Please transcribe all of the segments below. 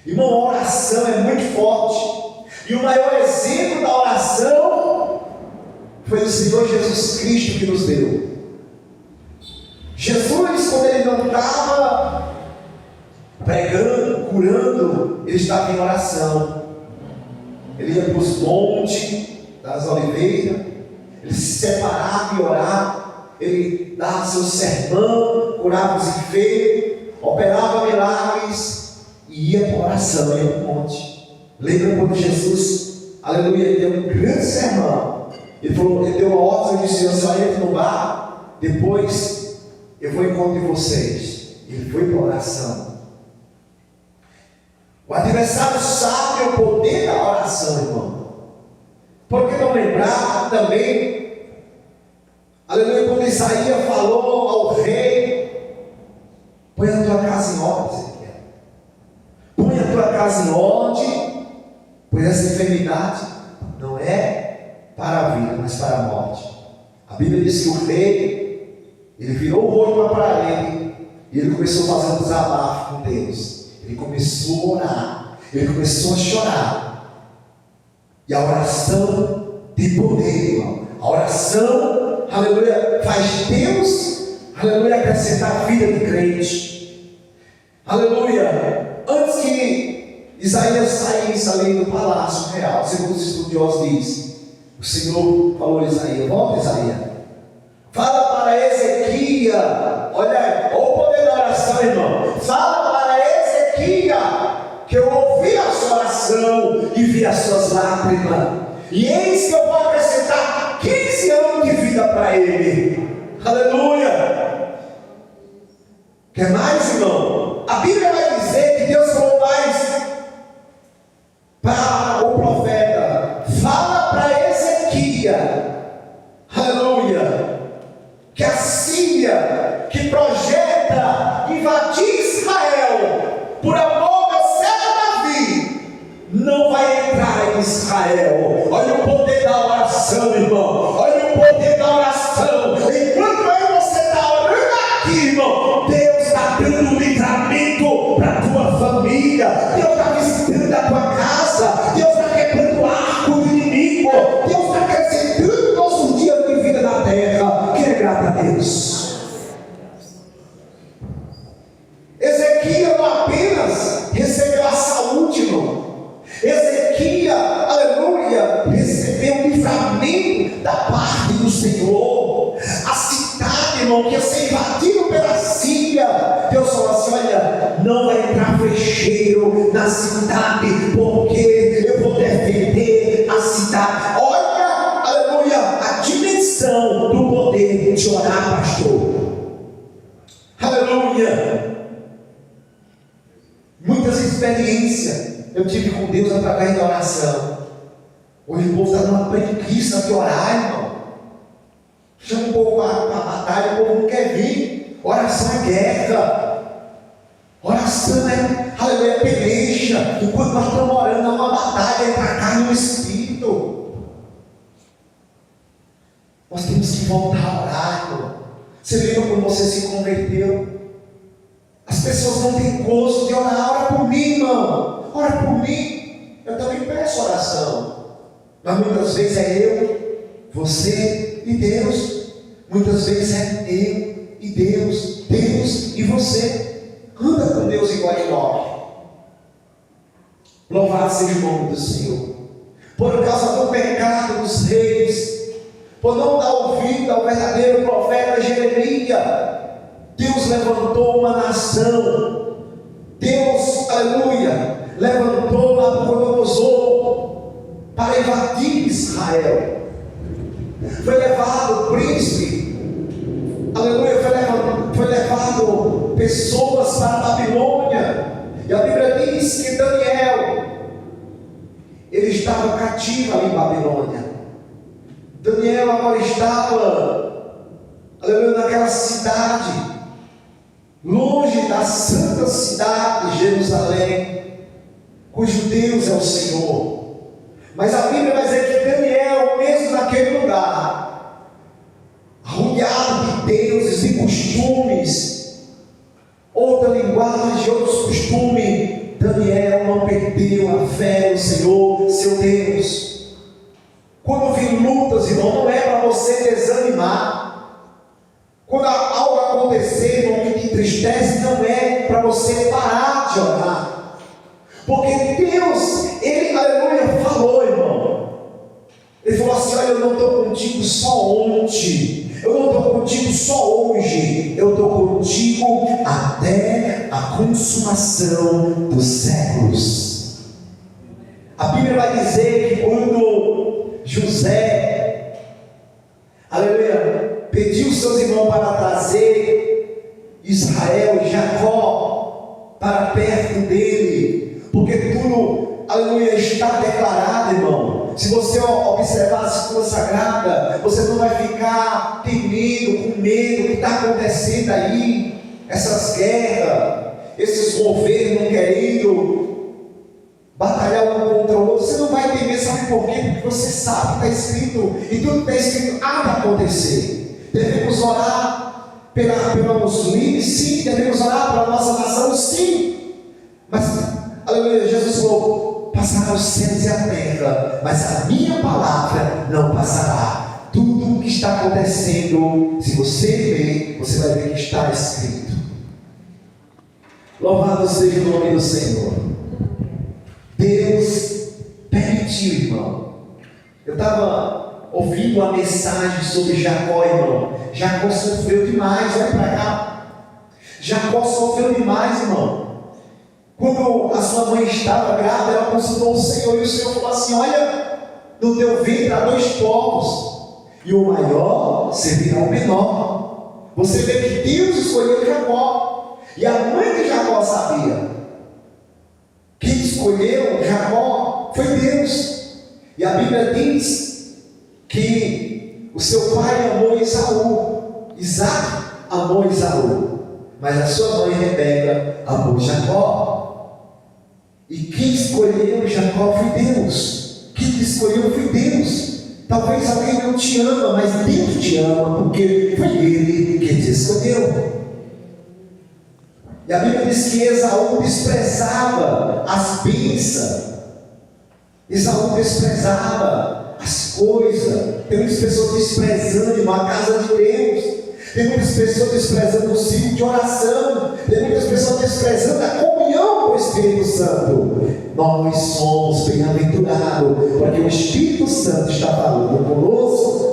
Irmão, a oração é muito forte. E o maior exemplo da oração foi o Senhor Jesus Cristo que nos deu. Jesus, quando ele não estava pregando, curando, ele estava em oração. Ele ia para os montes das oliveiras, ele se separava e orava, ele dava seu sermão, curava os enfermos, operava milagres e ia para a oração, ia para o monte. Lembra quando Jesus, aleluia, ele deu um grande sermão? Ele falou, ele deu uma ordem, disse: eu só entro no bar, depois eu vou encontrar vocês. Ele foi para a oração. O adversário sabe o poder da oração, irmão. Por que não lembrar também, aleluia, quando Isaías falou ao rei: põe a tua casa em ordem, Ezequiel. Põe a tua casa em ordem, pois essa enfermidade não é para a vida, mas para a morte. A Bíblia diz que o rei, ele virou o rosto para ele, e ele começou a fazer um desabafo com Deus. Ele começou a orar, ele começou a chorar. E a oração tem poder, irmão. A oração, aleluia, faz Deus, aleluia, acrescentar a vida do crente. Aleluia. Antes que Isaías saísse ali do palácio real, segundo os estudiosos dizem, o Senhor falou a Isaías: volta, Isaías, fala para Ezequias. Olha o poder da oração, irmão. Fala para Ezequias que eu ouvi a sua oração e vi as suas lágrimas, e eis que eu vou acrescentar 15 anos de vida para ele. Aleluia. Quer mais, irmão? A Bíblia vai dizer que Deus falou mais para o profeta: fala para Ezequias, aleluia, que a Síria, que projeta invadir Israel por amor ao servo Davi, não vai entrar em Israel. Olha o poder da oração, irmão. Olha o poder da oração. Enquanto você está orando aqui, irmão, Deus está dando livramento para a tua família. Deus está visitando a tua casa. Deus está quebrando o arco do inimigo. Deus está acrescentando nossos dias de vida na terra. Que é grato a Deus. Ezequias não apenas recebeu a saúde, irmão. Ezequias, aleluia, recebeu o livramento da parte do Senhor. A cidade, irmão, que ia ser invadida pela Síria, Deus falou assim: olha, não vai entrar frecheiro na cidade, porque eu vou defender a cidade. Olha, aleluia, a dimensão do poder de orar, pastor. Aleluia. Muitas experiências eu tive com Deus através da oração. Hoje o povo está numa preguiça de orar, irmão. Chama um povo para a batalha, o povo não quer vir. Oração é guerra. Oração é, aleluia, peleja. Enquanto nós estamos orando, há uma batalha entre a carne e o espírito. Nós temos que voltar a orar, irmão. Você lembra quando você se converteu? As pessoas não têm gosto de orar. Ora por mim, irmão. Ora por mim. Eu também peço oração. Mas muitas vezes é eu, você e Deus. Muitas vezes é eu e Deus. Deus e você. Anda com Deus igual em nós. Louvado seja o nome do Senhor. Por causa do pecado dos reis, por não dar ouvido ao verdadeiro profeta Jeremias, Deus levantou uma nação. Deus, aleluia, levantou Nabucodonosor para invadir Israel. Foi levado o príncipe, aleluia, foi levado pessoas para a Babilônia. E a Bíblia diz que Daniel, ele estava cativo ali em Babilônia. Daniel agora estava, aleluia, naquela cidade, longe da santa cidade de Jerusalém, cujo Deus é o Senhor. Mas a Bíblia vai dizer que Daniel, mesmo naquele lugar, rodeado de deuses e costumes, outra linguagem, outros costumes, Daniel não perdeu a fé no Senhor, seu Deus. Quando vir lutas, irmão, não é para você desanimar. Quando algo acontecer, irmão, que te entristece, não é para você parar de orar. Porque Deus, Ele, aleluia, falou, irmão. Ele falou assim: olha, eu não estou contigo só ontem, eu não estou contigo só hoje, eu estou contigo até a consumação dos séculos. A Bíblia vai dizer que quando José, aleluia, pediu seus irmãos para trazer Israel e Jacó para perto dele, porque tudo, aleluia, está declarado, irmão. Se você observar a Escritura Sagrada, você não vai ficar temendo, com medo do que está acontecendo aí, essas guerras, esses governos querendo batalhar um contra o outro. Você não vai temer, sabe por quê? Porque você sabe que está escrito, e tudo que está escrito há de acontecer. Devemos orar pelos líderes, sim. Devemos orar pela nossa nação, sim. Mas, aleluia, Jesus falou: passará os céus e a terra, mas a minha palavra não passará. Tudo o que está acontecendo, se você ler, você vai ver que está escrito. Louvado seja o nome do Senhor. Deus permitiu, irmão. Eu estava ouvindo a mensagem sobre Jacó, irmão. Jacó sofreu demais, olha para cá. Jacó sofreu demais, irmão. Quando a sua mãe estava grávida, ela consultou o Senhor, e o Senhor falou assim: olha, no teu ventre há 2 povos, e o maior servirá ao menor. Você vê que Deus escolheu Jacó, e a mãe de Jacó sabia. Quem escolheu Jacó foi Deus. E a Bíblia diz que o seu pai amou Esaú, Isaac amou Esaú, mas a sua mãe Rebeca amou Jacó. E quem escolheu Jacó foi Deus. Quem te escolheu foi Deus. Talvez alguém não te ama, mas Deus te ama, porque foi Ele que te escolheu. E a Bíblia diz que Esaú desprezava as bênçãos. Esaú desprezava as coisas. Tem muitas pessoas desprezando a casa de Deus. Tem muitas pessoas desprezando o ciclo de oração. Tem muitas pessoas desprezando a comunhão com o Espírito Santo. Nós somos bem-aventurados, porque o Espírito Santo está falando conosco.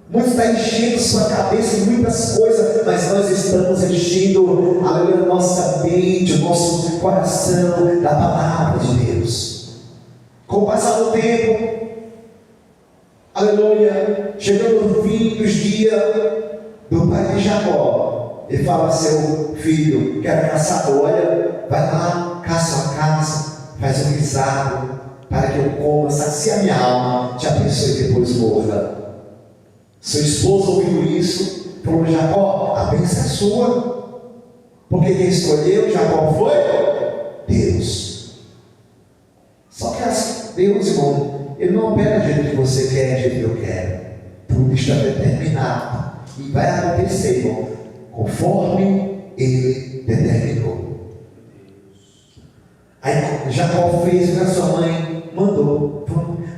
Muitos estão enchendo sua cabeça em muitas coisas, mas nós estamos enchendo a nossa mente, o nosso coração da palavra de Deus. Com o passar do tempo, aleluia, chegando no fim dos dias do pai de Jacó, ele fala: seu filho, que era caçador, olha, vai lá, caça a caça, faz um guisado, para que eu coma, sacia a minha alma, te abençoe e depois morra. Seu esposo ouviu isso, falou: Jacó, a bênção é sua, porque quem escolheu Jacó foi Deus. Só que Deus, irmão, Ele não opera do jeito que você quer, do jeito que eu quero. Tudo está determinado, e vai acontecer, irmão, conforme Ele determinou. Aí Jacó fez o que a sua mãe mandou.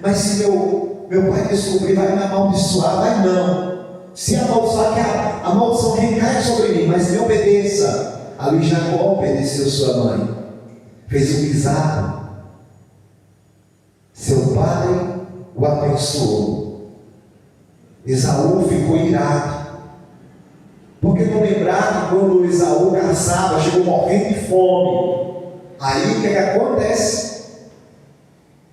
Mas se meu pai descobrir, vai me amaldiçoar? Vai não. Se amaldiçoar, que a maldição recai sobre mim, mas me obedeça. Ali Jacó obedeceu sua mãe, fez um guisado. Seu pai o abençoou. Esaú ficou irado, porque não lembrava quando Esaú caçava, chegou morrendo de fome. Aí o que acontece?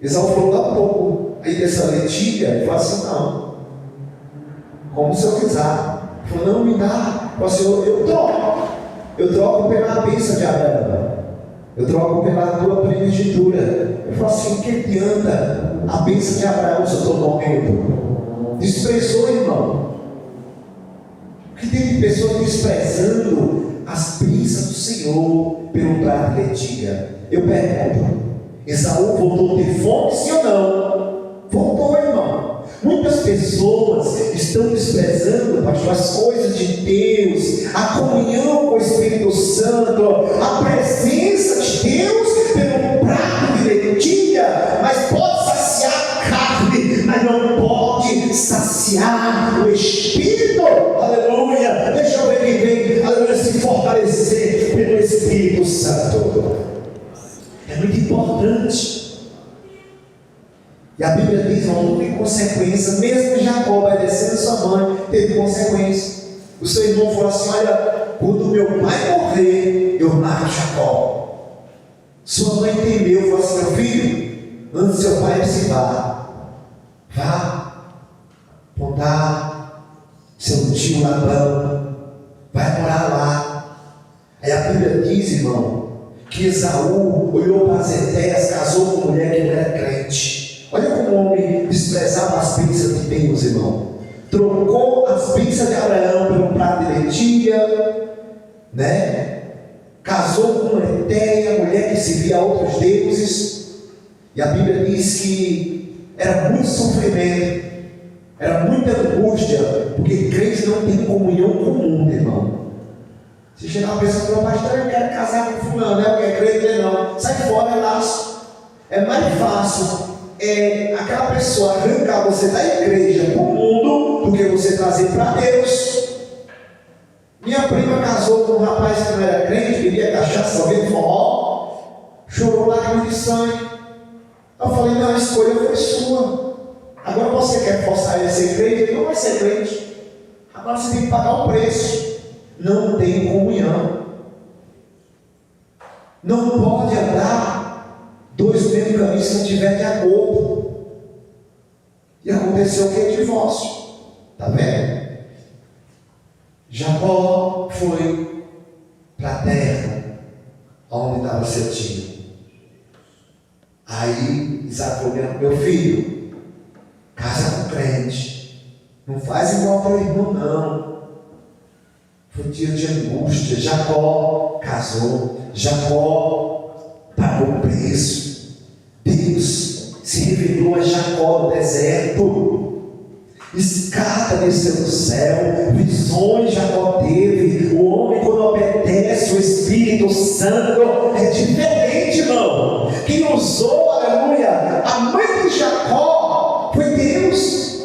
Esaú falou: dá um pouco aí dessa lentilha. Ele falou assim: não, como se eu quiser. Ele falou: não, me dá. Ele falou assim: eu troco pela bênção de Abraão, eu troco pela tua primogenitura. Ele falou assim: o que adianta a bênção de Abraão se eu estou morrendo? Desprezou, irmão. Porque tem pessoas desprezando as bênçãos do Senhor pelo prato de lentilha. Eu pergunto: Esaú voltou a ter fome, sim ou não? Voltou, irmão. Muitas pessoas estão desprezando, pastor, as coisas de Deus, a comunhão com o Espírito Santo, a presença de Deus ar, o Espírito, aleluia, deixa eu ver quem vem, aleluia, se fortalecer pelo Espírito Santo. É muito importante. E a Bíblia diz, não tem consequência. Mesmo Jacó obedecendo sua mãe, teve consequência. O seu irmão falou assim: olha, quando meu pai morrer, eu mato Jacó. Sua mãe temeu, falou assim: meu filho, antes do seu pai se vá apontar seu tio Labão, vai morar lá. Aí a Bíblia diz, irmão, que Esaú olhou para as Etéias, casou com uma mulher que não era crente. Olha como o homem desprezava as bênçãos de Deus, irmão. Trocou as bênçãos de Abraão por um prato de lentilha, né? Casou com uma Etéia, mulher que servia a outros deuses. E a Bíblia diz que era muito sofrimento, era muita angústia, porque crente não tem comunhão com o mundo, irmão. Se chegar uma pessoa e falar: pastor, eu quero casar com fulano, não é crente, não, sai fora, é laço. É mais fácil aquela pessoa arrancar você da igreja para o mundo do que você trazer para Deus. Minha prima casou com um rapaz que não era crente, bebia cachaça, ouvindo forró, chorou lágrimas de sangue. Eu falei: não, a escolha foi sua. Agora você quer forçar ele a ser crente? Ele não vai ser crente. Agora você tem que pagar o preço. Não tem comunhão. Não pode andar dois no mesmo caminho se não tiver de acordo. E aconteceu o que? Divórcio. Está vendo? Jacó foi para a terra onde estava seu tio. Aí Isaac falou: meu filho, casa com crente, não faz igual ao teu irmão, não. Foi dia de angústia. Jacó casou, Jacó pagou o preço. Deus se revelou a Jacó no deserto. Escada desceu do céu, visões Jacó teve. O homem, quando obedece o Espírito Santo, é diferente, irmão. Quem usou, aleluia, a mãe de Jacó foi Deus.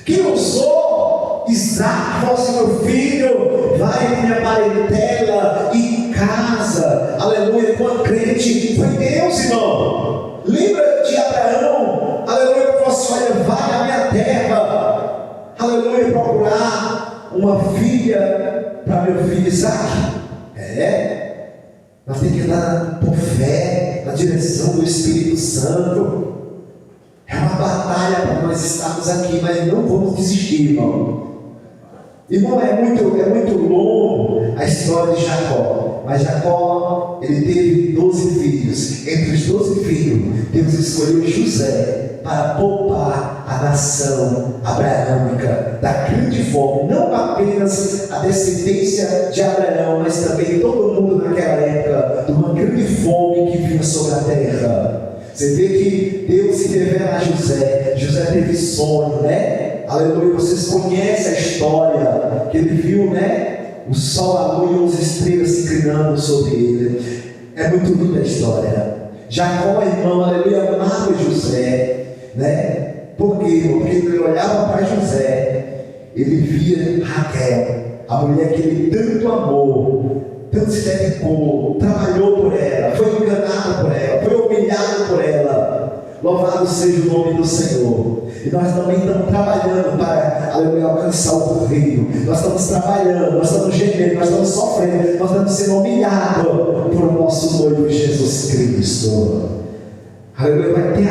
Quem usou Isaac, falou assim: meu filho, vai para minha parentela e casa, aleluia, com a crente. Foi Deus, irmão. Lembra de Abraão, aleluia, que falou assim: olha, vai à minha terra, aleluia, procurar uma filha para meu filho Isaac. Nós temos que andar por fé, na direção do Espírito Santo. É uma batalha para nós estarmos aqui, mas não vamos desistir, irmão. Irmão, é muito longo a história de Jacó. Mas Jacó, ele teve 12 filhos. Entre os 12 filhos, Deus escolheu José para poupar a nação abraâmica da grande fome. Não apenas a descendência de Abraão, mas também todo mundo naquela época, de uma grande fome que vinha sobre a terra. Você vê que Deus se revela a José. José teve sonho, né? Aleluia, vocês conhecem a história que ele viu, né? O sol, a lua e as estrelas se inclinando sobre ele. É muito linda a história. Jacó, irmão, aleluia, amava José, né? Por quê? Porque ele olhava para José, ele via Raquel, a mulher que ele tanto amou, tanto se dedicou, trabalhou por ela, foi enganado por ela, foi humilhado por ela. Louvado seja o nome do Senhor. E nós também estamos trabalhando para, aleluia, alcançar o reino. Nós estamos trabalhando, nós estamos gemendo, nós estamos sofrendo, nós estamos sendo humilhados por nosso noivo Jesus Cristo. Aleluia, vai ter